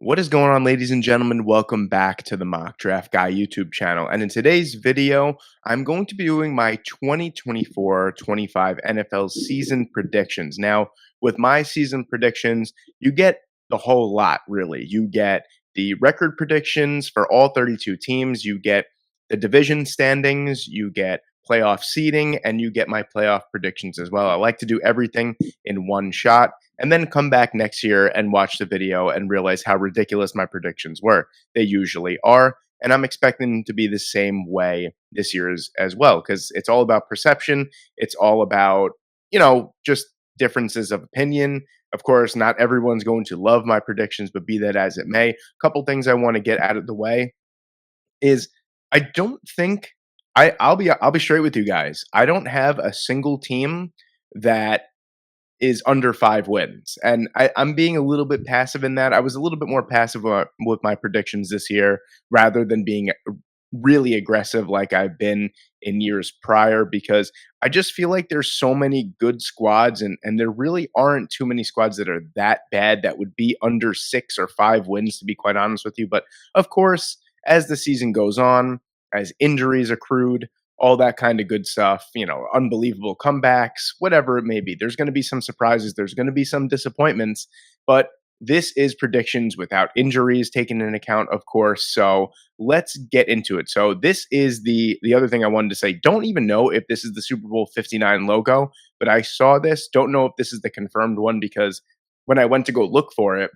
What is going on, ladies and gentlemen? Welcome back to the Mock Draft Guy YouTube channel. And in today's video, I'm going to be doing my 2024-25 NFL season predictions. Now, with my season predictions, you get the whole lot, really. You get the record predictions for all 32 teams, you get the division standings, you get playoff seeding, and you get my playoff predictions as well. I like to do everything in one shot and then come back next year and watch the video and realize how ridiculous my predictions were. They usually are. And I'm expecting them to be the same way this year as well, because it's all about perception. It's all about, just differences of opinion. Of course, not everyone's going to love my predictions, but be that as it may, a couple things I want to get out of the way is I don't think I'll be straight with you guys. I don't have a single team that is under 5 wins. And I'm being a little bit passive in that. I was a little bit more passive with my predictions this year rather than being really aggressive like I've been in years prior, because I just feel like there's so many good squads, and there really aren't too many squads that are that bad that would be under 6 or 5 wins, to be quite honest with you. But of course, as the season goes on, as injuries accrued, all that kind of good stuff, unbelievable comebacks, whatever it may be. There's going to be some surprises, there's going to be some disappointments, but this is predictions without injuries taken into account, of course. So let's get into it. So this is the other thing I wanted to say. Don't even know if this is the Super Bowl 59 logo, but I saw this. Don't know if this is the confirmed one, because when I went to go look for it,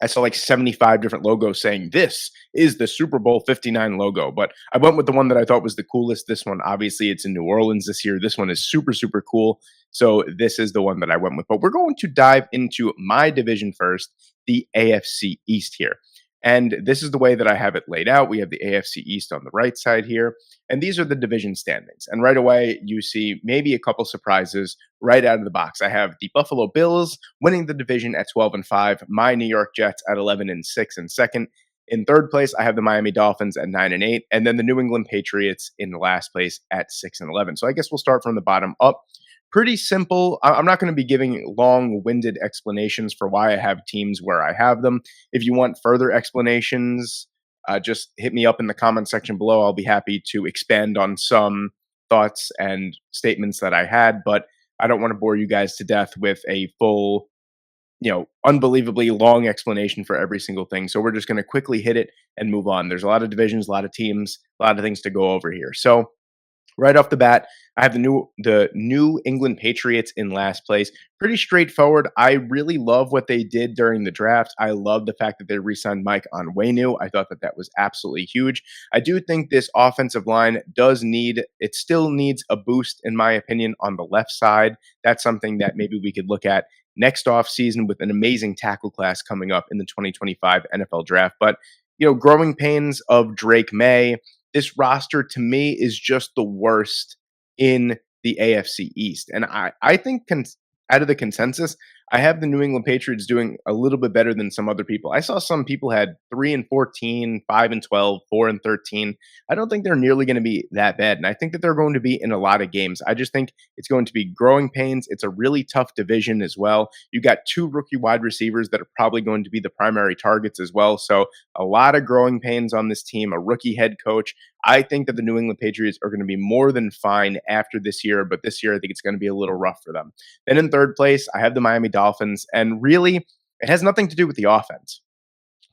I saw like 75 different logos saying this is the Super Bowl 59 logo, but I went with the one that I thought was the coolest. This one, obviously, it's in New Orleans this year. This one is super, super cool. So this is the one that I went with. But we're going to dive into my division first, the AFC East here. And this is the way that I have it laid out. We have the AFC East on the right side here, and these are the division standings. And right away, you see maybe a couple surprises right out of the box. I have the Buffalo Bills winning the division at 12-5, my New York Jets at 11-6 in second. In third place, I have the Miami Dolphins at 9-8, and then the New England Patriots in the last place at 6-11. So I guess we'll start from the bottom up. Pretty simple. I'm not going to be giving long-winded explanations for why I have teams where I have them. If you want further explanations, just hit me up in the comment section below. I'll be happy to expand on some thoughts and statements that I had, but I don't want to bore you guys to death with a full, unbelievably long explanation for every single thing. So we're just going to quickly hit it and move on. There's a lot of divisions, a lot of teams, a lot of things to go over here. So right off the bat, I have the New England Patriots in last place. Pretty straightforward. I really love what they did during the draft. I love the fact that they re-signed Mike Onwenu. I thought that was absolutely huge. I do think this offensive line still needs a boost, in my opinion, on the left side. That's something that maybe we could look at next offseason with an amazing tackle class coming up in the 2025 NFL draft. But, growing pains of Drake May. This roster, to me, is just the worst in the AFC East. And I think out of the consensus, I have the New England Patriots doing a little bit better than some other people. I saw some people had 3-14, 5-12, 4-13. I don't think they're nearly going to be that bad. And I think that they're going to be in a lot of games. I just think it's going to be growing pains. It's a really tough division as well. You got 2 rookie wide receivers that are probably going to be the primary targets as well. So a lot of growing pains on this team, a rookie head coach. I think that the New England Patriots are going to be more than fine after this year, but this year I think it's going to be a little rough for them. Then in third place, I have the Miami Dolphins, and really, it has nothing to do with the offense.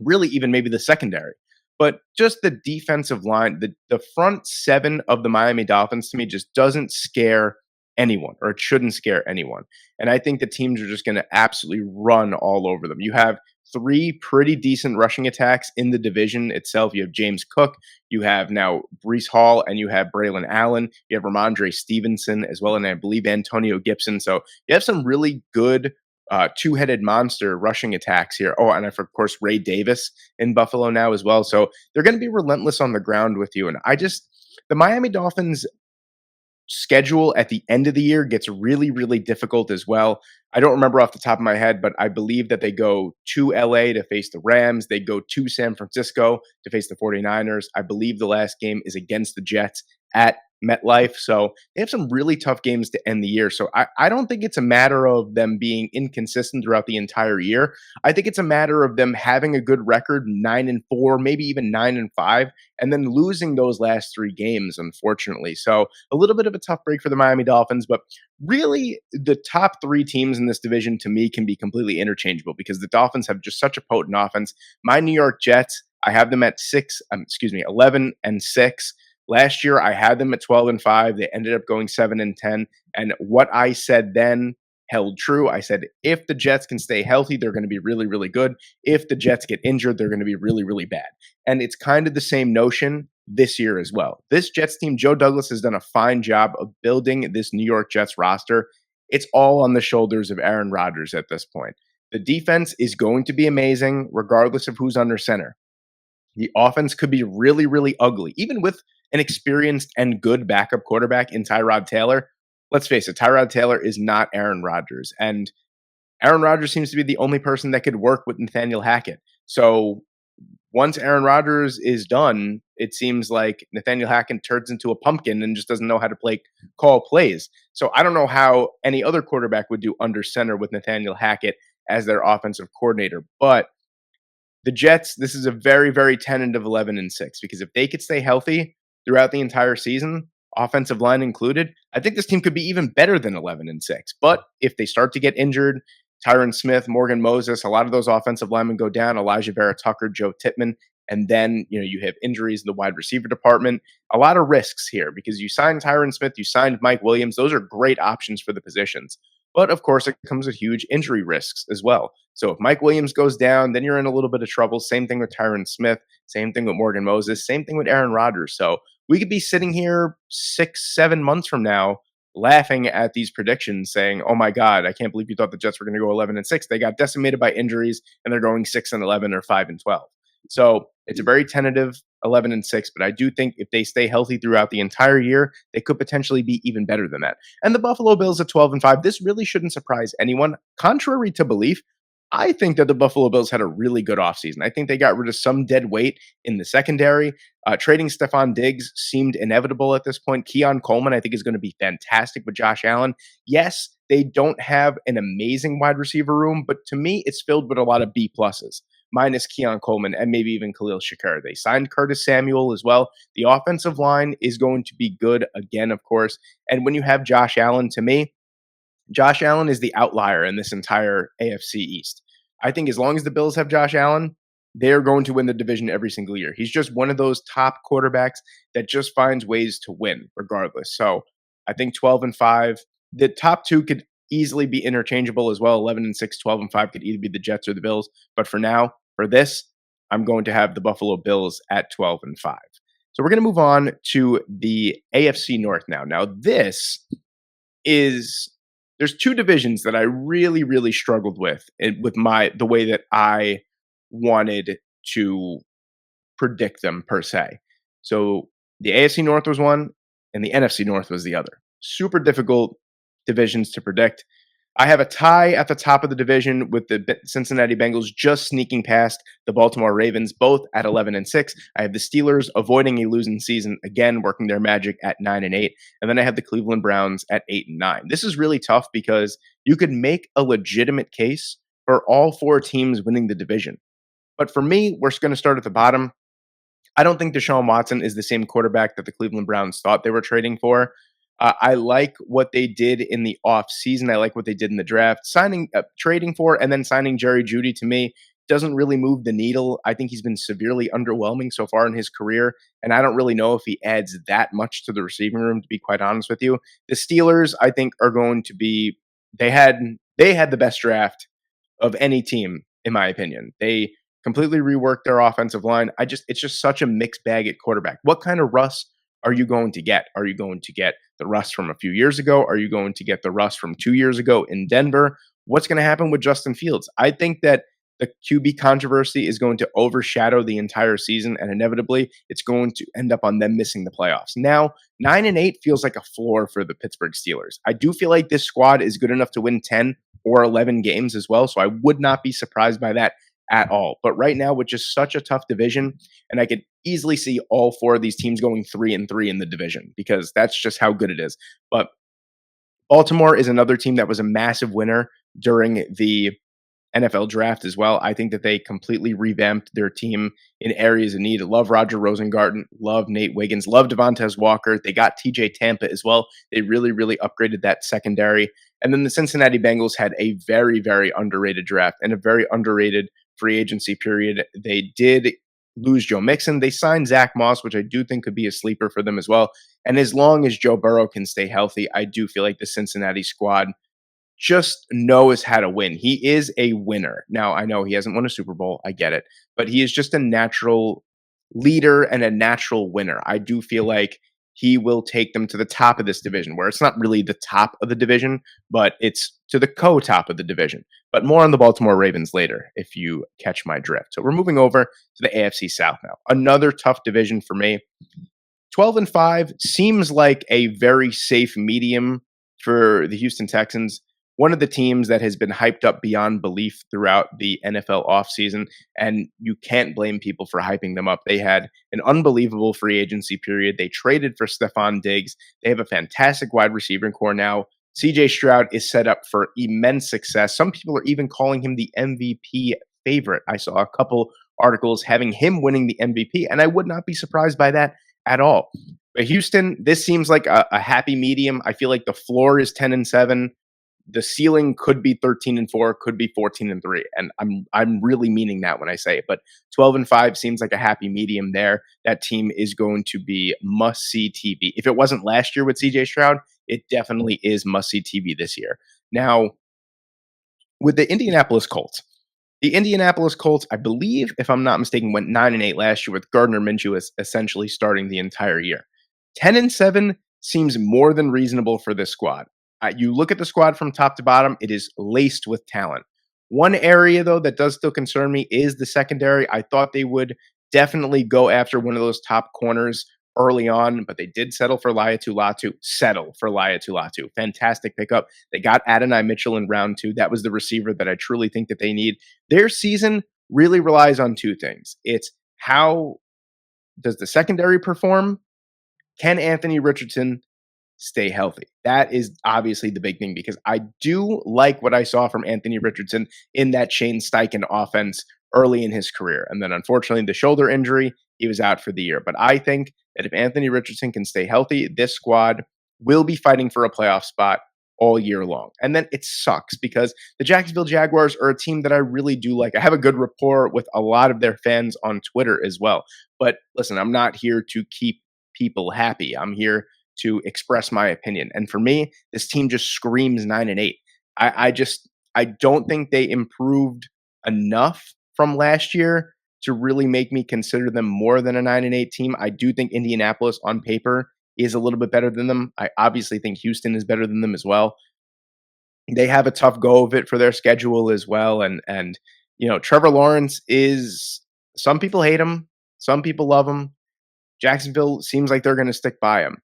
Really, even maybe the secondary, but just the defensive line, the front 7 of the Miami Dolphins to me just doesn't scare anyone, or it shouldn't scare anyone. And I think the teams are just going to absolutely run all over them. You have 3 pretty decent rushing attacks in the division itself. You have James Cook, you have now Breece Hall, and you have Braylon Allen. You have Ramondre Stevenson as well, and I believe Antonio Gibson. So you have some really good 2-headed monster rushing attacks here. Oh, and of course, Ray Davis in Buffalo now as well. So they're going to be relentless on the ground with you. And the Miami Dolphins schedule at the end of the year gets really, really difficult as well. I don't remember off the top of my head, but I believe that they go to LA to face the Rams. They go to San Francisco to face the 49ers. I believe the last game is against the Jets at MetLife. So they have some really tough games to end the year. So I don't think it's a matter of them being inconsistent throughout the entire year. I think it's a matter of them having a good record, 9-4, maybe even 9-5, and then losing those last three games, unfortunately. So a little bit of a tough break for the Miami Dolphins, but really the top three teams in this division to me can be completely interchangeable because the Dolphins have just such a potent offense. My New York Jets, I have them at 11-6. Last year, I had them at 12-5. They ended up going 7-10. And what I said then held true. I said, if the Jets can stay healthy, they're going to be really, really good. If the Jets get injured, they're going to be really, really bad. And it's kind of the same notion this year as well. This Jets team, Joe Douglas has done a fine job of building this New York Jets roster. It's all on the shoulders of Aaron Rodgers at this point. The defense is going to be amazing, regardless of who's under center. The offense could be really, really ugly, even with an experienced and good backup quarterback in Tyrod Taylor. Let's face it, Tyrod Taylor is not Aaron Rodgers. And Aaron Rodgers seems to be the only person that could work with Nathaniel Hackett. So once Aaron Rodgers is done, it seems like Nathaniel Hackett turns into a pumpkin and just doesn't know how to call plays. So I don't know how any other quarterback would do under center with Nathaniel Hackett as their offensive coordinator. But the Jets, this is a very, very tentative 11-6 because if they could stay healthy throughout the entire season, offensive line included, I think this team could be even better than 11-6. But if they start to get injured, Tyron Smith, Morgan Moses, a lot of those offensive linemen go down, Elijah Vera Tucker, Joe Tippmann, and then you have injuries in the wide receiver department. A lot of risks here because you signed Tyron Smith, you signed Mike Williams. Those are great options for the positions. But of course, it comes with huge injury risks as well. So if Mike Williams goes down, then you're in a little bit of trouble. Same thing with Tyron Smith. Same thing with Morgan Moses. Same thing with Aaron Rodgers. So we could be sitting here 6-7 months from now laughing at these predictions saying, oh my God, I can't believe you thought the Jets were going to go 11-6. They got decimated by injuries and they're going 6-11 or 5-12. So it's a very tentative 11-6, but I do think if they stay healthy throughout the entire year, they could potentially be even better than that. And the Buffalo Bills at 12-5, this really shouldn't surprise anyone. Contrary to belief, I think that the Buffalo Bills had a really good offseason. I think they got rid of some dead weight in the secondary. Trading Stephon Diggs seemed inevitable at this point. Keon Coleman, I think, is going to be fantastic with Josh Allen. Yes, they don't have an amazing wide receiver room, but to me, it's filled with a lot of B pluses, minus Keon Coleman and maybe even Khalil Shakir. They signed Curtis Samuel as well. The offensive line is going to be good again, of course. And when you have Josh Allen, to me, Josh Allen is the outlier in this entire AFC East. I think as long as the Bills have Josh Allen, they're going to win the division every single year. He's just one of those top quarterbacks that just finds ways to win regardless. So I think 12-5, the top two could easily be interchangeable as well. 11-6, 12-5 could either be the Jets or the Bills. But for now, for this, I'm going to have the Buffalo Bills at 12-5. So we're going to move on to the AFC North now. Now this is, there's two divisions that I really, really struggled with the way that I wanted to predict them per se. So the AFC North was one and the NFC North was the other. Super difficult divisions to predict. I have a tie at the top of the division with the Cincinnati Bengals just sneaking past the Baltimore Ravens, both at 11-6. I have the Steelers avoiding a losing season, again, working their magic at 9-8. And then I have the Cleveland Browns at 8-9. This is really tough because you could make a legitimate case for all four teams winning the division. But for me, we're going to start at the bottom. I don't think Deshaun Watson is the same quarterback that the Cleveland Browns thought they were trading for. I like what they did in the offseason. I like what they did in the draft. Trading for and then signing Jerry Jeudy to me doesn't really move the needle. I think he's been severely underwhelming so far in his career, and I don't really know if he adds that much to the receiving room, to be quite honest with you. The Steelers, I think, are going to be they had the best draft of any team, in my opinion. They completely reworked their offensive line. It's just such a mixed bag at quarterback. What kind of Russ are you going to get? Are you going to get the Russ from a few years ago? Are you going to get the Russ from 2 years ago in Denver? What's going to happen with Justin Fields? I think that the QB controversy is going to overshadow the entire season, and inevitably it's going to end up on them missing the playoffs. Now, 9-8 feels like a floor for the Pittsburgh Steelers. I do feel like this squad is good enough to win 10 or 11 games as well, so I would not be surprised by that at all. But right now, with just such a tough division, and I could easily see all four of these teams going 3-3 in the division because that's just how good it is. But Baltimore is another team that was a massive winner during the NFL draft as well. I think that they completely revamped their team in areas of need. Love Roger Rosengarten, love Nate Wiggins, love Devontae Walker. They got TJ Tampa as well. They really, really upgraded that secondary. And then the Cincinnati Bengals had a very, very underrated draft and a very underrated free agency period. They did lose Joe Mixon. They signed Zach Moss, which I do think could be a sleeper for them as well. And as long as Joe Burrow can stay healthy, I do feel like the Cincinnati squad just knows how to win. He is a winner. Now, I know he hasn't won a Super Bowl. I get it. But he is just a natural leader and a natural winner. I do feel like he will take them to the top of this division, where it's not really the top of the division, but it's to the co-top of the division. But more on the Baltimore Ravens later, if you catch my drift. So we're moving over to the AFC South now. Another tough division for me. 12-5 seems like a very safe medium for the Houston Texans. One of the teams that has been hyped up beyond belief throughout the NFL offseason, and you can't blame people for hyping them up. They had an unbelievable free agency period. They traded for Stephon Diggs. They have a fantastic wide receiving core now. CJ Stroud is set up for immense success. Some people are even calling him the MVP favorite. I saw a couple articles having him winning the MVP, and I would not be surprised by that at all. But Houston, this seems like a happy medium. I feel like the floor is 10-7. The ceiling could be 13-4, could be 14-3, and I'm really meaning that when I say it. But 12-5 seems like a happy medium there. That team is going to be must-see TV. If it wasn't last year with CJ Stroud, it definitely is must-see TV this year. Now, with the Indianapolis Colts, I believe, if I'm not mistaken, went 9-8 last year with Gardner Minshew as essentially starting the entire year. 10-7 seems more than reasonable for this squad. You look at the squad from top to bottom, it is laced with talent. One area, though, that does still concern me is the secondary. I thought they would definitely go after one of those top corners early on, but they did settle for Laiatu Latu. Fantastic pickup. They got Adonai Mitchell in round 2. That was the receiver that I truly think that they need. Their season really relies on two things. It's how does the secondary perform? Can Anthony Richardson stay healthy? That is obviously the big thing, because I do like what I saw from Anthony Richardson in that Shane Steichen offense early in his career. And then unfortunately, the shoulder injury, he was out for the year. But I think that if Anthony Richardson can stay healthy, this squad will be fighting for a playoff spot all year long. And then it sucks because the Jacksonville Jaguars are a team that I really do like. I have a good rapport with a lot of their fans on Twitter as well. But listen, I'm not here to keep people happy. I'm here to express my opinion. And for me, this team just screams 9-8. I don't think they improved enough from last year to really make me consider them more than a 9-8 team. I do think Indianapolis on paper is a little bit better than them. I obviously think Houston is better than them as well. They have a tough go of it for their schedule as well. And Trevor Lawrence is, some people hate him, some people love him. Jacksonville seems like they're going to stick by him.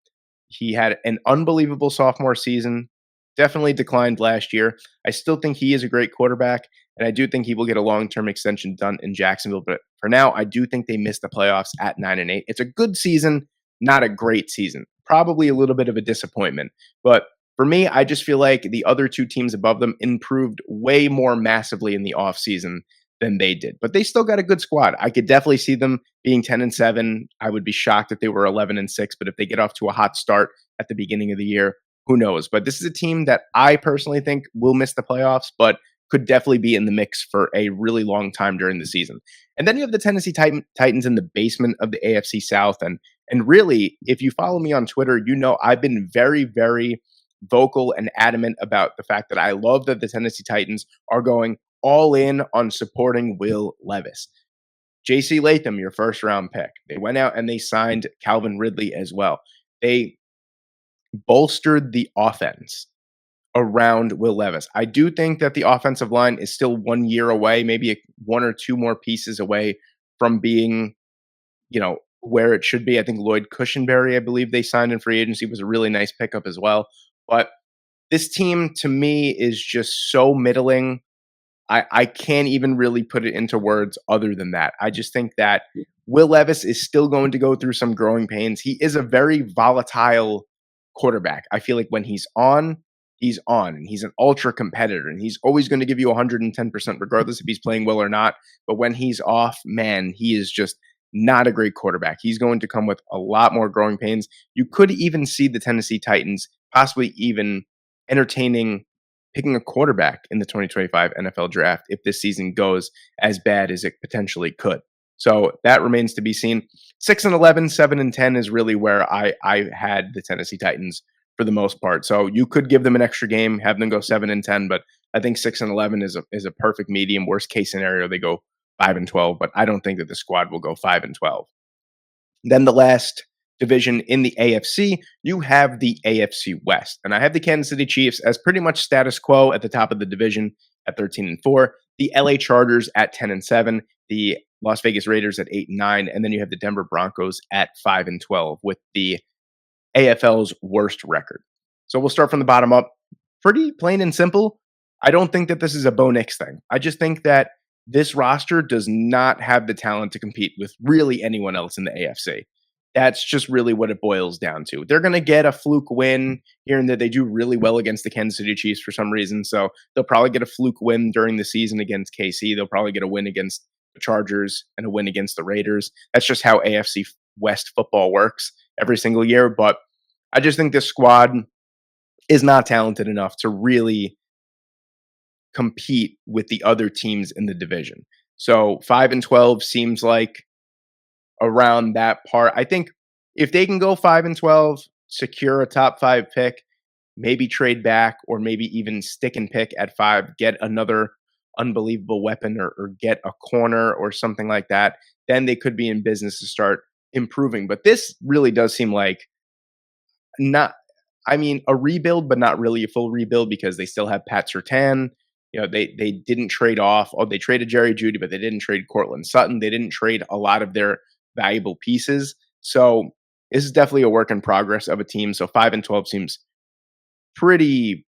He had an unbelievable sophomore season, definitely declined last year. I still think he is a great quarterback, and I do think he will get a long-term extension done in Jacksonville. But for now, I do think they missed the playoffs at 9-8. It's a good season, not a great season. Probably a little bit of a disappointment. But for me, I just feel like the other two teams above them improved way more massively in the offseason than they did. But they still got a good squad. I could definitely see them being 10-7. I would be shocked if they were 11-6, but if they get off to a hot start at the beginning of the year, who knows? But this is a team that I personally think will miss the playoffs, but could definitely be in the mix for a really long time during the season. And then you have the Tennessee Titans in the basement of the AFC South. And really, if you follow me on Twitter, you know I've been very, very vocal and adamant about the fact that I love that the Tennessee Titans are going all in on supporting Will Levis. J.C. Latham, your first round pick. They went out and they signed Calvin Ridley as well. They bolstered the offense around Will Levis. I do think that the offensive line is still 1 year away, maybe one or two more pieces away from being, where it should be. I think Lloyd Cushenberry, I believe they signed in free agency, was a really nice pickup as well. But this team, to me, is just so middling. I can't even really put it into words other than that. I just think that Will Levis is still going to go through some growing pains. He is a very volatile quarterback. I feel like when he's on, and he's an ultra competitor, and he's always going to give you 110% regardless if he's playing well or not. But when he's off, man, he is just not a great quarterback. He's going to come with a lot more growing pains. You could even see the Tennessee Titans possibly even entertaining picking a quarterback in the 2025 NFL draft if this season goes as bad as it potentially could. So that remains to be seen. 6-11, 7-10 is really where I had the Tennessee Titans for the most part. So you could give them an extra game, have them go 7-10, but I think 6-11 is a perfect medium. Worst case scenario, they go 5-12, but I don't think that the squad will go 5-12. Then the last division in the AFC, you have the AFC West. And I have the Kansas City Chiefs as pretty much status quo at the top of the division at 13-4, the LA Chargers at 10-7, the Las Vegas Raiders at 8-9, and then you have the Denver Broncos at 5-12 with the AFL's worst record. So we'll start from the bottom up. Pretty plain and simple. I don't think that this is a Bo Nix thing. I just think that this roster does not have the talent to compete with really anyone else in the AFC. That's just really what it boils down to. They're going to get a fluke win here and there. They do really well against the Kansas City Chiefs for some reason. So they'll probably get a fluke win during the season against KC. They'll probably get a win against the Chargers and a win against the Raiders. That's just how AFC West football works every single year. But I just think this squad is not talented enough to really compete with the other teams in the division. So 5-12 seems like around that part. I think if they can go 5-12, secure a top 5 pick, maybe trade back, or maybe even stick and pick at 5, get another unbelievable weapon or get a corner or something like that, then they could be in business to start improving. But this really does seem like a rebuild, but not really a full rebuild because they still have Pat Surtain. They didn't trade off. Oh, they traded Jerry Jeudy, but they didn't trade Cortland Sutton. They didn't trade a lot of their valuable pieces. So this is definitely a work in progress of a team. So 5-12 seems pretty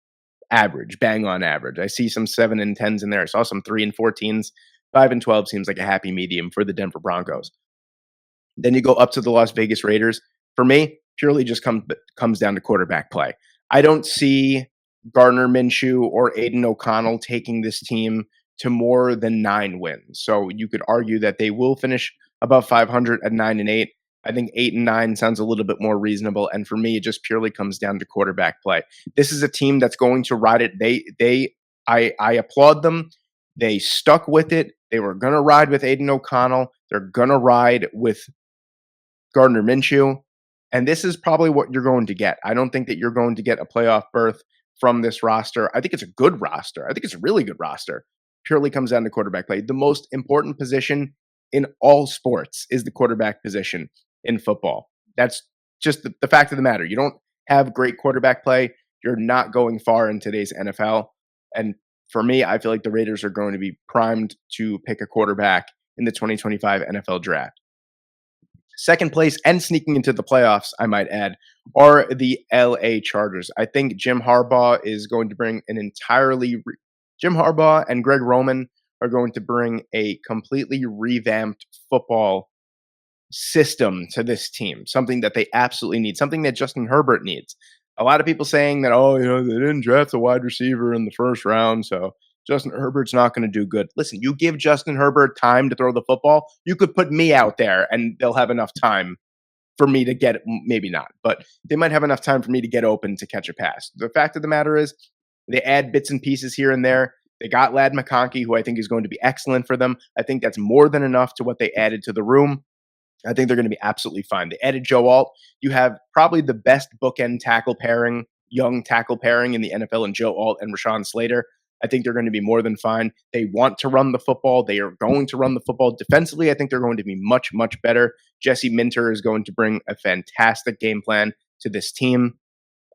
average, bang on average. I see some 7-10s in there. I saw some 3-14s. 5-12 seems like a happy medium for the Denver Broncos. Then you go up to the Las Vegas Raiders. For me, purely just comes down to quarterback play. I don't see Gardner Minshew or Aiden O'Connell taking this team to more than 9 wins. So you could argue that they will finish above 500 at 9-8. I think 8-9 sounds a little bit more reasonable. And for me, it just purely comes down to quarterback play. This is a team that's going to ride it. I applaud them. They stuck with it. They were going to ride with Aiden O'Connell. They're going to ride with Gardner Minshew. And this is probably what you're going to get. I don't think that you're going to get a playoff berth from this roster. I think it's a good roster. I think it's a really good roster. Purely comes down to quarterback play. The most important position in all sports is the quarterback position in football. That's just the fact of the matter. You don't have great quarterback play, you're not going far in today's NFL. And for me, I feel like the Raiders are going to be primed to pick a quarterback in the 2025 NFL draft. Second place and sneaking into the playoffs, I might add, are the LA Chargers. I think Jim Harbaugh is going to bring Jim Harbaugh and Greg Roman are going to bring a completely revamped football system to this team, something that they absolutely need, something that Justin Herbert needs. A lot of people saying that, they didn't draft a wide receiver in the first round, so Justin Herbert's not going to do good. Listen, you give Justin Herbert time to throw the football, you could put me out there and they'll have enough time for me to get, maybe not, but they might have enough time for me to get open to catch a pass. The fact of the matter is they add bits and pieces here and there. They got Ladd McConkey, who I think is going to be excellent for them. I think that's more than enough to what they added to the room. I think they're going to be absolutely fine. They added Joe Alt. You have probably the best bookend tackle pairing, young tackle pairing in the NFL, and Joe Alt and Rashawn Slater. I think they're going to be more than fine. They want to run the football. They are going to run the football. Defensively, I think they're going to be much, much better. Jesse Minter is going to bring a fantastic game plan to this team.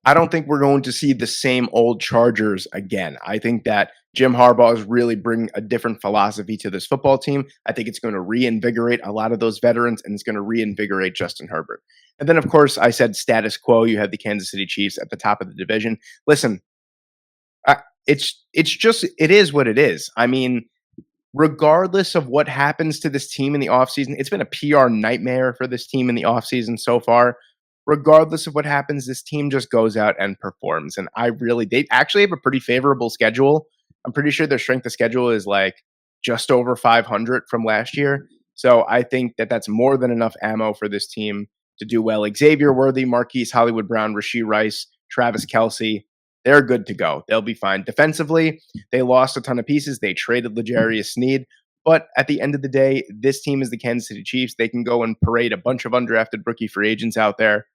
I don't think we're going to see the same old Chargers again. I think that Jim Harbaugh is really bringing a different philosophy to this football team. I think it's going to reinvigorate a lot of those veterans, and it's going to reinvigorate Justin Herbert. And then, of course, I said status quo. You have the Kansas City Chiefs at the top of the division. Listen, it's just it is what it is. I mean, regardless of what happens to this team in the offseason, it's been a PR nightmare for this team in the offseason so far. Regardless of what happens, this team just goes out and performs. And they actually have a pretty favorable schedule. I'm pretty sure their strength of schedule is like just over 500 from last year. So I think that that's more than enough ammo for this team to do well. Xavier Worthy, Marquise Hollywood Brown, Rasheed Rice, Travis Kelsey, they're good to go. They'll be fine. Defensively, they lost a ton of pieces. They traded L'Jarius Sneed. But at the end of the day, this team is the Kansas City Chiefs. They can go and parade a bunch of undrafted rookie free agents out there,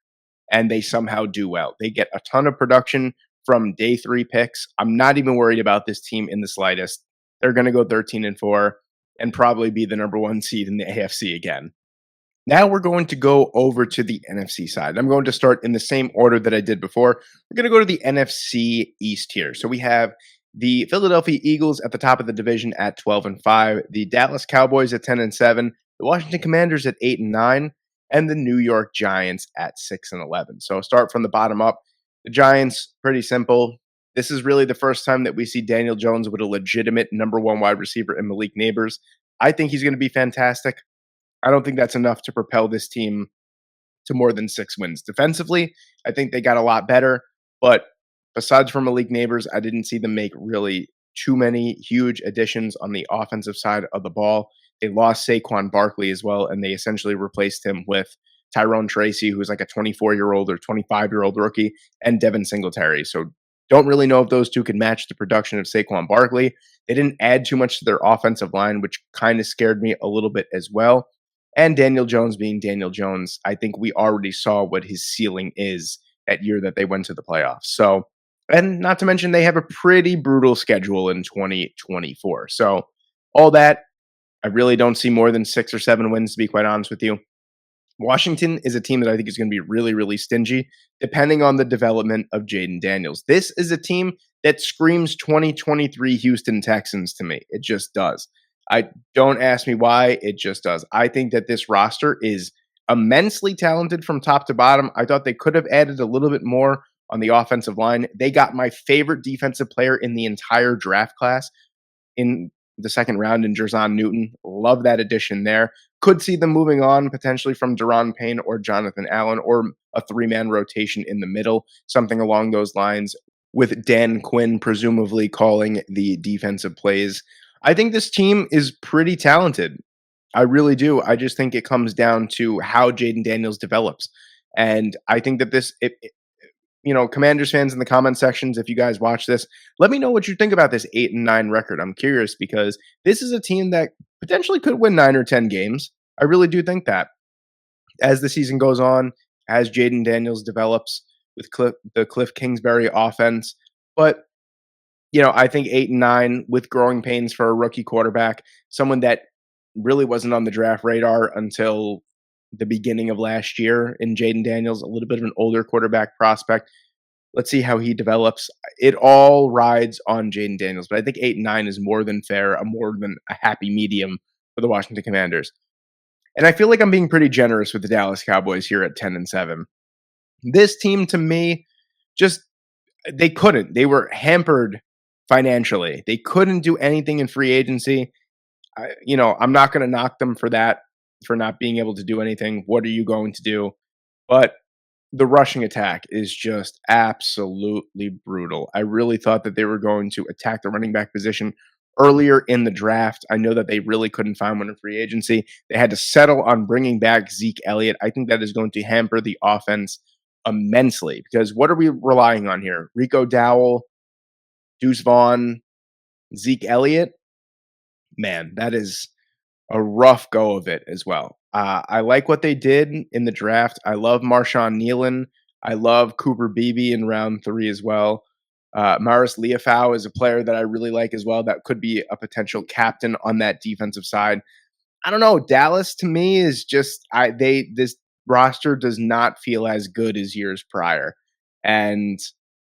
and they somehow do well. They get a ton of production from day 3 picks. I'm not even worried about this team in the slightest. They're going to go 13-4 and probably be the number 1 seed in the AFC again. Now we're going to go over to the NFC side. I'm going to start in the same order that I did before. We're going to go to the NFC East here. So we have the Philadelphia Eagles at the top of the division at 12-5, the Dallas Cowboys at 10-7, the Washington Commanders at 8-9, and the New York Giants at 6-11. So start from the bottom up. The Giants, pretty simple. This is really the first time that we see Daniel Jones with a legitimate number 1 wide receiver in Malik Neighbors. I think he's going to be fantastic. I don't think that's enough to propel this team to more than 6 wins. Defensively, I think they got a lot better, but besides from Malik Neighbors, I didn't see them make really too many huge additions on the offensive side of the ball. They lost Saquon Barkley as well, and they essentially replaced him with Tyrone Tracy, who's like a 24-year-old or 25-year-old rookie, and Devin Singletary. So don't really know if those two can match the production of Saquon Barkley. They didn't add too much to their offensive line, which kind of scared me a little bit as well. And Daniel Jones being Daniel Jones, I think we already saw what his ceiling is that year that they went to the playoffs. So, and not to mention, they have a pretty brutal schedule in 2024. So, all that, I really don't see more than 6 or 7 wins, to be quite honest with you. Washington is a team that I think is going to be really, really stingy, depending on the development of Jaden Daniels. This is a team that screams 2023 Houston Texans to me. It just does. I don't ask me why, it just does. I think that this roster is immensely talented from top to bottom. I thought they could have added a little bit more on the offensive line. They got my favorite defensive player in the entire draft class in the second round in Jerzon Newton. Love that addition there. Could see them moving on potentially from Daron Payne or Jonathan Allen, or a 3-man rotation in the middle, something along those lines, with Dan Quinn presumably calling the defensive plays. I think this team is pretty talented. I really do. I just think it comes down to how Jaden Daniels develops. And I think that Commanders fans in the comment sections, if you guys watch this, let me know what you think about this 8-9 record. I'm curious because this is a team that potentially could win 9 or 10 games. I really do think that. As the season goes on, as Jaden Daniels develops with the Cliff Kingsbury offense. But I think 8-9 with growing pains for a rookie quarterback, someone that really wasn't on the draft radar until the beginning of last year in Jaden Daniels, a little bit of an older quarterback prospect. Let's see how he develops. It all rides on Jaden Daniels, but I think 8-9 is more than fair, more than a happy medium for the Washington Commanders. And I feel like I'm being pretty generous with the Dallas Cowboys here at 10-7. This team, to me, they couldn't. They were hampered financially. They couldn't do anything in free agency. I'm not going to knock them for that, for not being able to do anything. What are you going to do? But the rushing attack is just absolutely brutal. I really thought that they were going to attack the running back position earlier in the draft. I know that they really couldn't find one in free agency. They had to settle on bringing back Zeke Elliott. I think that is going to hamper the offense immensely, because what are we relying on here? Rico Dowell, Deuce Vaughn, Zeke Elliott? Man, that is a rough go of it as well. I like what they did in the draft. I love Marshawn Nealon. I love Cooper Beebe in round 3 as well. Maris Liufau is a player that I really like as well. That could be a potential captain on that defensive side. I don't know. Dallas to me is just this roster does not feel as good as years prior. And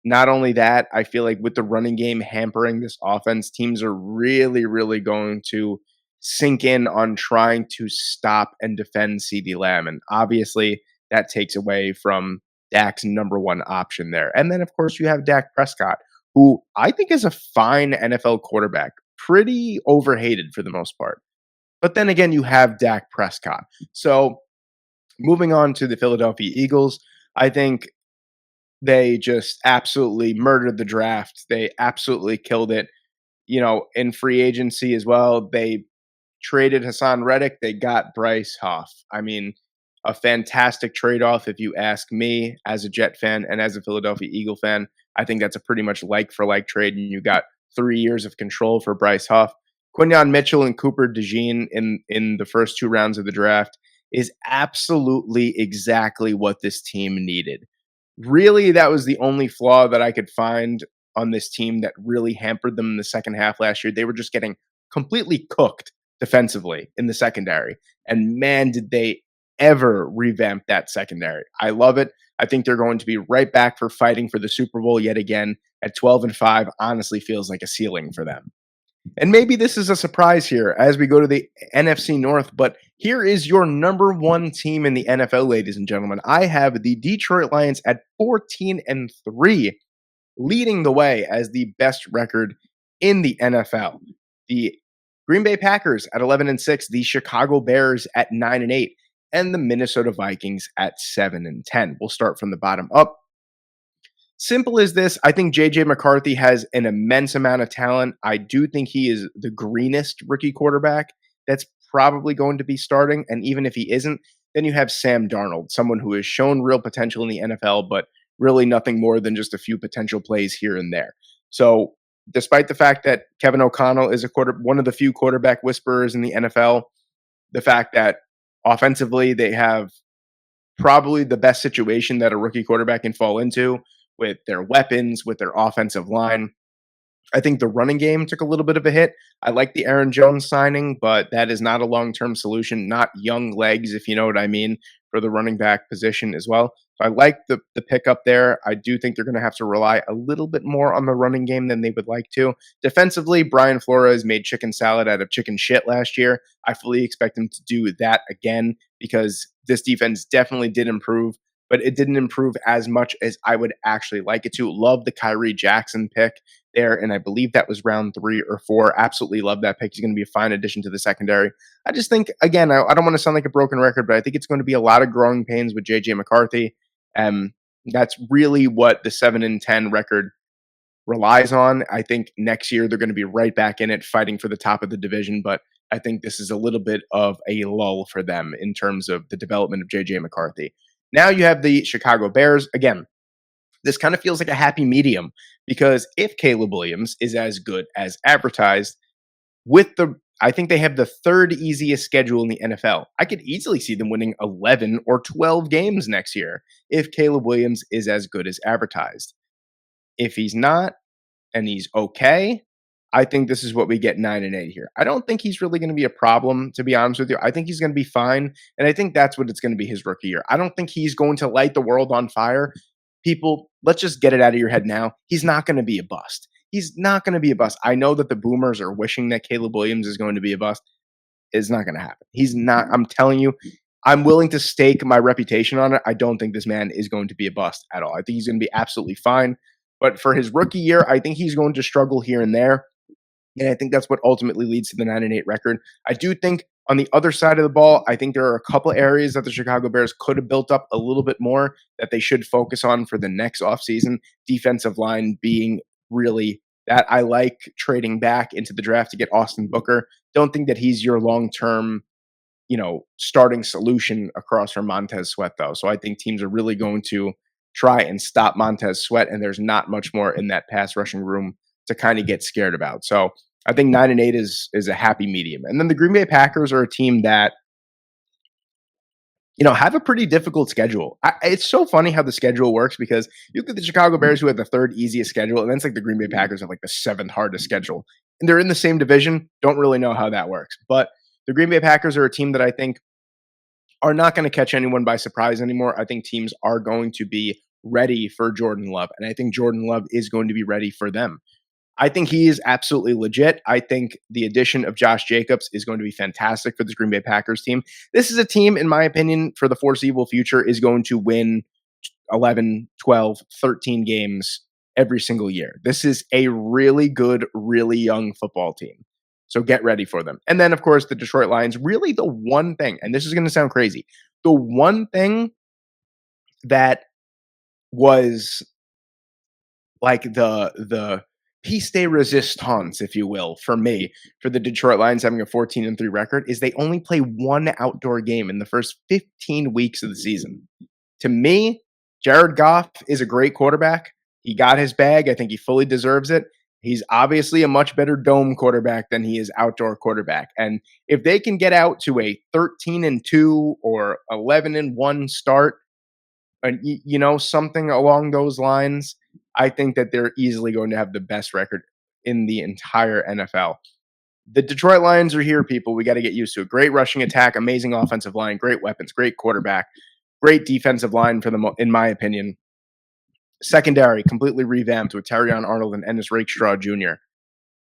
not only that, I feel like with the running game hampering this offense, teams are really, really going to sink in on trying to stop and defend CeeDee Lamb. And obviously that takes away from Dak's number 1 option there. And then, of course, you have Dak Prescott, who I think is a fine NFL quarterback, pretty overhated for the most part. But then again, you have Dak Prescott. So moving on to the Philadelphia Eagles, I think they just absolutely murdered the draft. They absolutely killed it. In free agency as well, they traded Hassan Reddick. They got Bryce Huff. I mean, a fantastic trade off, if you ask me, as a Jet fan and as a Philadelphia Eagle fan. I think that's a pretty much like for like trade, and you got 3 years of control for Bryce Huff. Quinyon Mitchell and Cooper DeJean in the first 2 rounds of the draft is absolutely exactly what this team needed. Really, that was the only flaw that I could find on this team that really hampered them in the second half last year. They were just getting completely cooked defensively in the secondary. And man, did they ever revamp that secondary. I love it. I think they're going to be right back for fighting for the Super Bowl yet again at 12-5. Honestly, feels like a ceiling for them. And maybe this is a surprise here as we go to the NFC North, but here is your number one team in the NFL, ladies and gentlemen. I have the Detroit Lions at 14-3, leading the way as the best record in the NFL. The Green Bay Packers at 11-6, the Chicago Bears at 9-8, and the Minnesota Vikings at 7-10. We'll start from the bottom up. Simple as this, I think J.J. McCarthy has an immense amount of talent. I do think he is the greenest rookie quarterback that's probably going to be starting. And even if he isn't, then you have Sam Darnold, someone who has shown real potential in the NFL, but really nothing more than just a few potential plays here and there. So despite the fact that Kevin O'Connell is one of the few quarterback whisperers in the NFL, the fact that offensively they have probably the best situation that a rookie quarterback can fall into, with their weapons, with their offensive line. I think the running game took a little bit of a hit. I like the Aaron Jones signing, but that is not a long-term solution, not young legs, if you know what I mean, for the running back position as well. So I like the pickup there. I do think they're going to have to rely a little bit more on the running game than they would like to. Defensively, Brian Flores made chicken salad out of chicken shit last year. I fully expect him to do that again because this defense definitely did improve, but it didn't improve as much as I would actually like it to. Love the Kyrie Jackson pick there, and I believe that was round 3 or 4. Absolutely love that pick. He's going to be a fine addition to the secondary. I just think, again, I don't want to sound like a broken record, but I think it's going to be a lot of growing pains with J.J. McCarthy. That's really what the 7-10 record relies on. I think next year they're going to be right back in it, fighting for the top of the division, but I think this is a little bit of a lull for them in terms of the development of J.J. McCarthy. Now you have the Chicago Bears. Again, this kind of feels like a happy medium because if Caleb Williams is as good as advertised, I think they have the third easiest schedule in the NFL. I could easily see them winning 11 or 12 games next year if Caleb Williams is as good as advertised. If he's not, and he's okay, I think this is what we get 9-8 here. I don't think he's really going to be a problem, to be honest with you. I think he's going to be fine, and I think that's what it's going to be his rookie year. I don't think he's going to light the world on fire. People, let's just get it out of your head now. He's not going to be a bust. He's not going to be a bust. I know that the boomers are wishing that Caleb Williams is going to be a bust. It's not going to happen. He's not. I'm telling you, I'm willing to stake my reputation on it. I don't think this man is going to be a bust at all. I think he's going to be absolutely fine. But for his rookie year, I think he's going to struggle here and there. And I think that's what ultimately leads to the 9-8 record. I do think on the other side of the ball, I think there are a couple areas that the Chicago Bears could have built up a little bit more that they should focus on for the next offseason. Defensive line being really that. I like trading back into the draft to get Austin Booker. Don't think that he's your long-term, starting solution across from Montez Sweat, though. So I think teams are really going to try and stop Montez Sweat, and there's not much more in that pass rushing room to kind of get scared about. So I think 9-8 is a happy medium. And then the Green Bay Packers are a team that, have a pretty difficult schedule. It's so funny how the schedule works because you look at the Chicago Bears who have the third easiest schedule, and then it's like the Green Bay Packers have like the 7th hardest schedule. And they're in the same division. Don't really know how that works. But the Green Bay Packers are a team that I think are not going to catch anyone by surprise anymore. I think teams are going to be ready for Jordan Love, and I think Jordan Love is going to be ready for them. I think he is absolutely legit. I think the addition of Josh Jacobs is going to be fantastic for this Green Bay Packers team. This is a team, in my opinion, for the foreseeable future is going to win 11, 12, 13 games every single year. This is a really good, really young football team. So get ready for them. And then, of course, the Detroit Lions, really the one thing, and this is going to sound crazy, the one thing that was like the piece de resistance, if you will, for me, for the Detroit Lions having a 14-3 record, is they only play one outdoor game in the first 15 weeks of the season. To me, Jared Goff is a great quarterback. He got his bag. I think he fully deserves it. He's obviously a much better dome quarterback than he is outdoor quarterback. And if they can get out to a 13-2 or 11-1 start, and something along those lines, I think that they're easily going to have the best record in the entire NFL. The Detroit Lions are here, people. We got to get used to it. Great rushing attack, amazing offensive line, great weapons, great quarterback, great defensive line for them, in my opinion. Secondary, completely revamped with Terrion Arnold and Ennis Rakestraw Jr.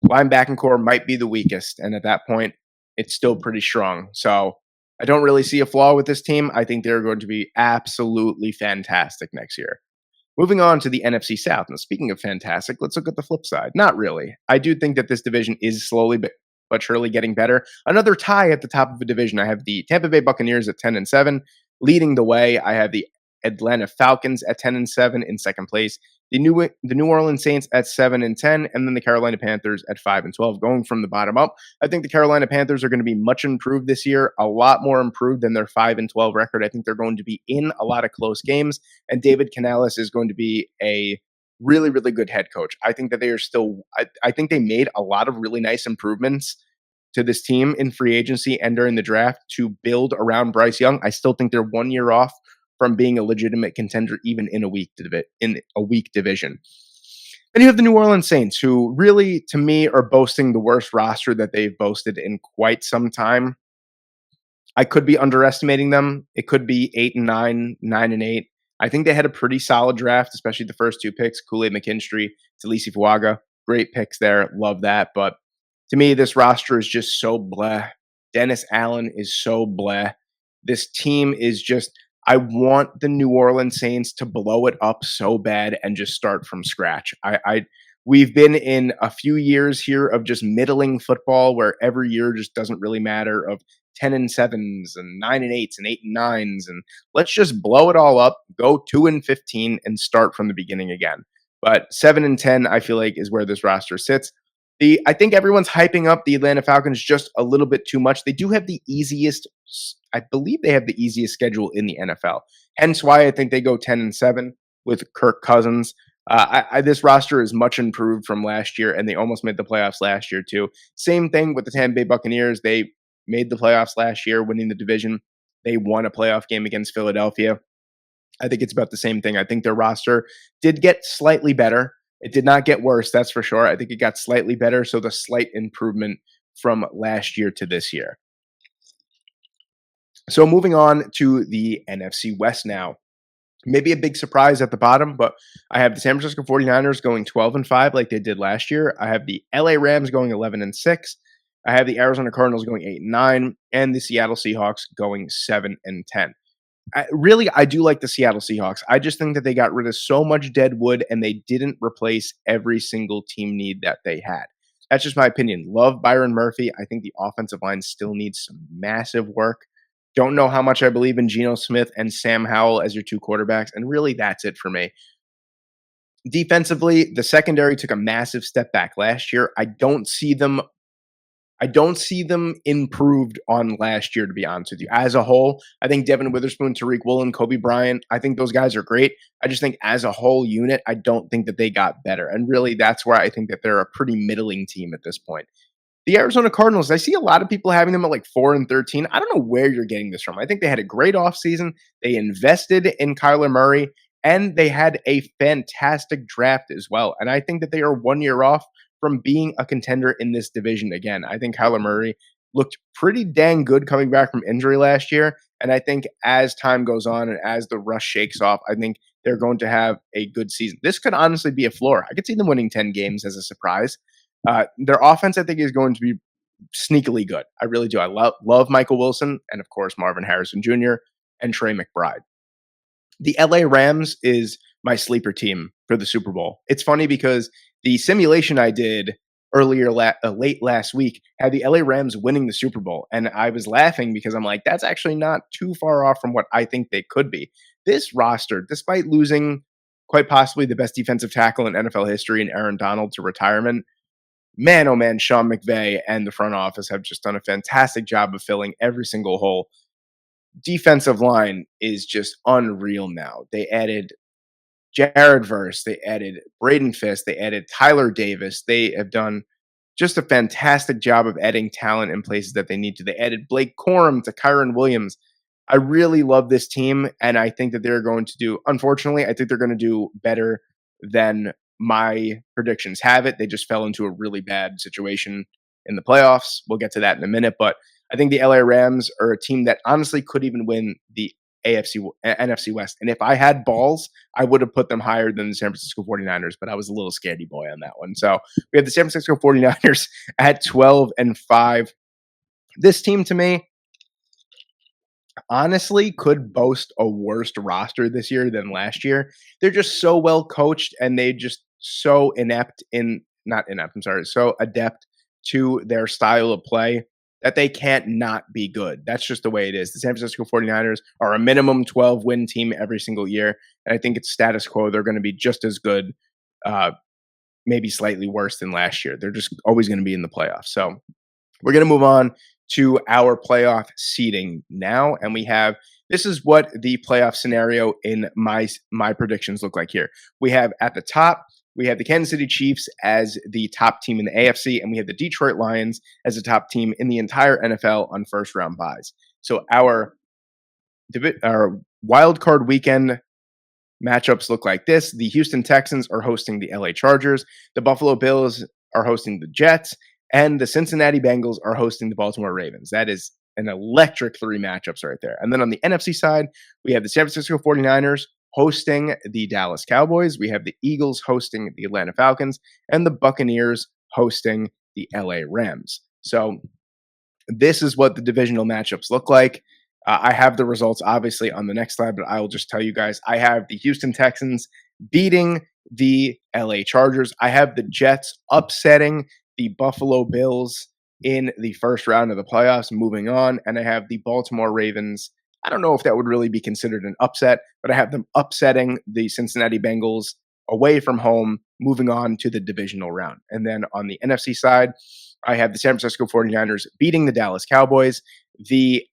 Linebacking core might be the weakest, and at that point, it's still pretty strong. So I don't really see a flaw with this team. I think they're going to be absolutely fantastic next year. Moving on to the NFC South. Now, speaking of fantastic, let's look at the flip side. Not really. I do think that this division is slowly but surely getting better. Another tie at the top of the division. I have the Tampa Bay Buccaneers at 10-7. Leading the way, I have the Atlanta Falcons at 10-7 in second place. The New Orleans Saints at 7-10, and then the Carolina Panthers at 5-12. Going from the bottom up, I think the Carolina Panthers are going to be much improved this year, a lot more improved than their 5-12 record. I think they're going to be in a lot of close games, and David Canales is going to be a really, really good head coach. I think that they are still. I think they made a lot of really nice improvements to this team in free agency and during the draft to build around Bryce Young. I still think they're 1 year off from being a legitimate contender, even in a weak division. Then you have the New Orleans Saints, who really, to me, are boasting the worst roster that they've boasted in quite some time. I could be underestimating them. It could be 8-9, 9-8. I think they had a pretty solid draft, especially the first two picks, Kool-Aid McKinstry, Talisi Fuaga. Great picks there. Love that. But to me, this roster is just so bleh. Dennis Allen is so bleh. This team is just, I want the New Orleans Saints to blow it up so bad and just start from scratch. We've been in a few years here of just middling football where every year just doesn't really matter, of 10-7s and 9-8s and 8-9s, and let's just blow it all up, go 2-15 and start from the beginning again. But 7-10, I feel like, is where this roster sits. I think everyone's hyping up the Atlanta Falcons just a little bit too much. They do have the easiest, I believe they have the easiest schedule in the NFL. Hence why I think they go 10-7 with Kirk Cousins. This roster is much improved from last year, and they almost made the playoffs last year too. Same thing with the Tampa Bay Buccaneers. They made the playoffs last year, winning the division. They won a playoff game against Philadelphia. I think it's about the same thing. I think their roster did get slightly better. It did not get worse, that's for sure. I think it got slightly better, so the slight improvement from last year to this year. So moving on to the NFC West now. Maybe a big surprise at the bottom, but I have the San Francisco 49ers going 12-5 like they did last year. I have the LA Rams going 11-6. I have the Arizona Cardinals going 8-9, and the Seattle Seahawks going 7-10. I do like the Seattle Seahawks. I just think that they got rid of so much dead wood and they didn't replace every single team need that they had. That's just my opinion. Love Byron Murphy. I think the offensive line still needs some massive work. Don't know how much I believe in Geno Smith and Sam Howell as your two quarterbacks, and really that's it for me. Defensively, the secondary took a massive step back last year. I don't see them improved on last year, to be honest with you. As a whole, I think Devin Witherspoon, Tariq Woolen, Kobe Bryant, I think those guys are great. I just think as a whole unit, I don't think that they got better. And really, that's where I think that they're a pretty middling team at this point. The Arizona Cardinals, I see a lot of people having them at like 4-13. I don't know where you're getting this from. I think they had a great offseason. They invested in Kyler Murray, and they had a fantastic draft as well. And I think that they are 1 year off from being a contender in this division again. I think Kyler Murray looked pretty dang good coming back from injury last year. And I think as time goes on and as the rush shakes off, I think they're going to have a good season. This could honestly be a floor. I could see them winning 10 games as a surprise. Their offense, I think, is going to be sneakily good. I really do. I love Michael Wilson and, of course, Marvin Harrison Jr. and Trey McBride. The LA Rams is my sleeper team for the Super Bowl. It's funny because the simulation I did late last week had the LA Rams winning the Super Bowl, and I was laughing because I'm like, that's actually not too far off from what I think they could be. This roster, despite losing quite possibly the best defensive tackle in NFL history in Aaron Donald to retirement, man, oh man, Sean McVay and the front office have just done a fantastic job of filling every single hole. Defensive line is just unreal now. They added Jared Verse, they added Braden Fisk, they added Tyler Davis. They have done just a fantastic job of adding talent in places that they need to. They added Blake Corum to Kyron Williams. I really love this team, and I think that they're going to do, unfortunately, I think they're going to do better than my predictions have it. They just fell into a really bad situation in the playoffs. We'll get to that in a minute, but I think the LA Rams are a team that honestly could even win the NFC West. And if I had balls, I would have put them higher than the San Francisco 49ers, but I was a little scaredy boy on that one. So we have the San Francisco 49ers at 12-5. This team, to me, honestly could boast a worse roster this year than last year. They're just so well coached, and they just so so adept to their style of play that they can't not be good. That's just the way it is. The San Francisco 49ers are a minimum 12-win team every single year, and I think it's status quo. They're going to be just as good, maybe slightly worse than last year. They're just always going to be in the playoffs. So we're going to move on to our playoff seeding now, and this is what the playoff scenario in my predictions look like here. We have at the top, we have the Kansas City Chiefs as the top team in the AFC, and we have the Detroit Lions as the top team in the entire NFL on first-round buys. So our wild card weekend matchups look like this. The Houston Texans are hosting the LA Chargers. The Buffalo Bills are hosting the Jets. And the Cincinnati Bengals are hosting the Baltimore Ravens. That is an electric three matchups right there. And then on the NFC side, we have the San Francisco 49ers hosting the Dallas Cowboys. We have the Eagles hosting the Atlanta Falcons, and the Buccaneers hosting the LA Rams. So this is what the divisional matchups look like. I have the results obviously on the next slide, but I will just tell you guys, I have the Houston Texans beating the LA Chargers. I have the Jets upsetting the Buffalo Bills in the first round of the playoffs, moving on. And I have the Baltimore Ravens. I don't know if that would really be considered an upset, but I have them upsetting the Cincinnati Bengals away from home, moving on to the divisional round. And then on the NFC side, I have the San Francisco 49ers beating the Dallas Cowboys, the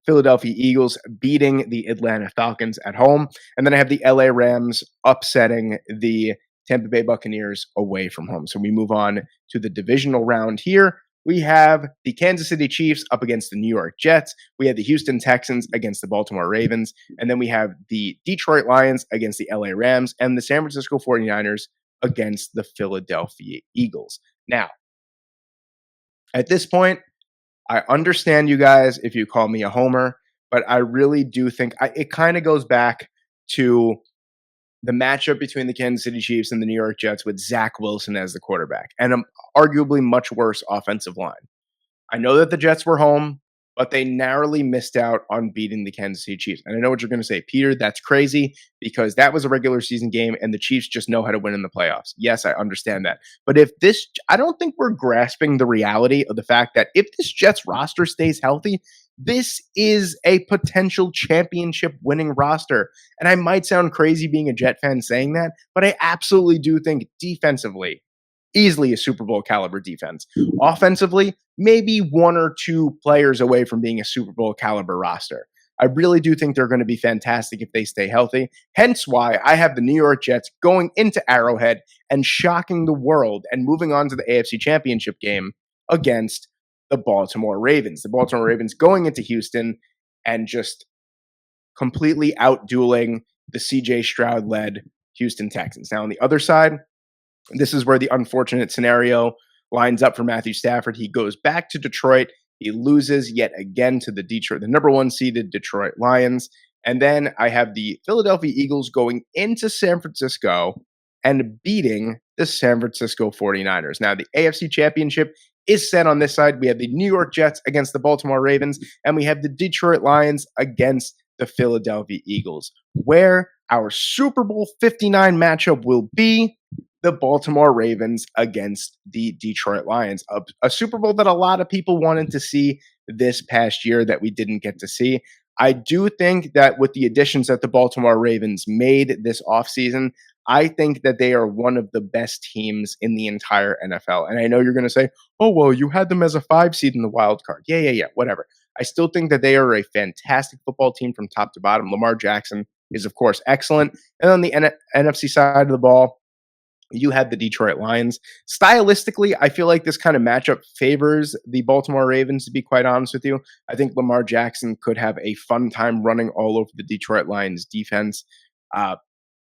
Philadelphia Eagles beating the Atlanta Falcons at home, and then I have the LA Rams upsetting the Tampa Bay Buccaneers away from home. So we move on to the divisional round here. We have the Kansas City Chiefs up against the New York Jets. We have the Houston Texans against the Baltimore Ravens. And then we have the Detroit Lions against the LA Rams and the San Francisco 49ers against the Philadelphia Eagles. Now, at this point, I understand you guys if you call me a homer, but I really do think it kind of goes back to the matchup between the Kansas City Chiefs and the New York Jets with Zach Wilson as the quarterback and an arguably much worse offensive line. I know that the Jets were home, but they narrowly missed out on beating the Kansas City Chiefs. And I know what you're going to say, Peter, that's crazy because that was a regular season game and the Chiefs just know how to win in the playoffs. Yes, I understand that. But I don't think we're grasping the reality of the fact that if this Jets roster stays healthy, this is a potential championship winning roster. And I might sound crazy being a Jet fan saying that, but I absolutely do think defensively, easily a Super Bowl caliber defense. Offensively, maybe one or two players away from being a Super Bowl caliber roster. I really do think they're going to be fantastic if they stay healthy. Hence why I have the New York Jets going into Arrowhead and shocking the world and moving on to the AFC Championship game against the Baltimore Ravens. The Baltimore Ravens going into Houston and just completely outdueling the CJ Stroud-led Houston Texans. Now, on the other side, this is where the unfortunate scenario lines up for Matthew Stafford. He goes back to Detroit. He loses yet again to the number one seeded Detroit Lions. And then I have the Philadelphia Eagles going into San Francisco and beating the San Francisco 49ers. Now, the AFC Championship is set on this side. We have the New York Jets against the Baltimore Ravens, and we have the Detroit Lions against the Philadelphia Eagles. Where our Super Bowl 59 matchup will be the Baltimore Ravens against the Detroit Lions. A Super Bowl that a lot of people wanted to see this past year that we didn't get to see. I do think that with the additions that the Baltimore Ravens made this offseason, I think that they are one of the best teams in the entire NFL. And I know you're going to say, oh, well, you had them as a 5 seed in the wild card. Yeah, whatever. I still think that they are a fantastic football team from top to bottom. Lamar Jackson is, of course, excellent. And on the NFC side of the ball, you had the Detroit Lions. Stylistically, I feel like this kind of matchup favors the Baltimore Ravens, to be quite honest with you. I think Lamar Jackson could have a fun time running all over the Detroit Lions defense.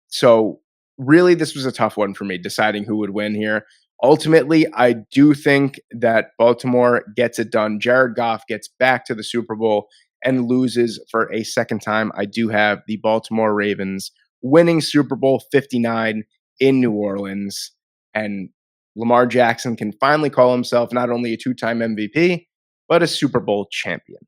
So really, this was a tough one for me, deciding who would win here. Ultimately, I do think that Baltimore gets it done. Jared Goff gets back to the Super Bowl and loses for a second time. I do have the Baltimore Ravens winning Super Bowl 59 in New Orleans. And Lamar Jackson can finally call himself not only a 2-time MVP, but a Super Bowl champion.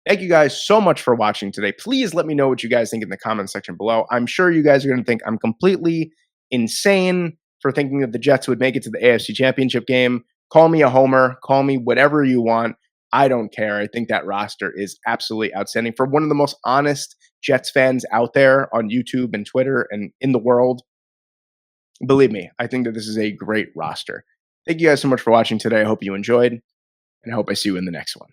Thank you guys so much for watching today. Please let me know what you guys think in the comment section below. I'm sure you guys are going to think I'm completely insane for thinking that the Jets would make it to the AFC Championship game. Call me a homer. Call me whatever you want. I don't care. I think that roster is absolutely outstanding. For one of the most honest Jets fans out there on YouTube and Twitter and in the world, believe me, I think that this is a great roster. Thank you guys so much for watching today. I hope you enjoyed, and I hope I see you in the next one.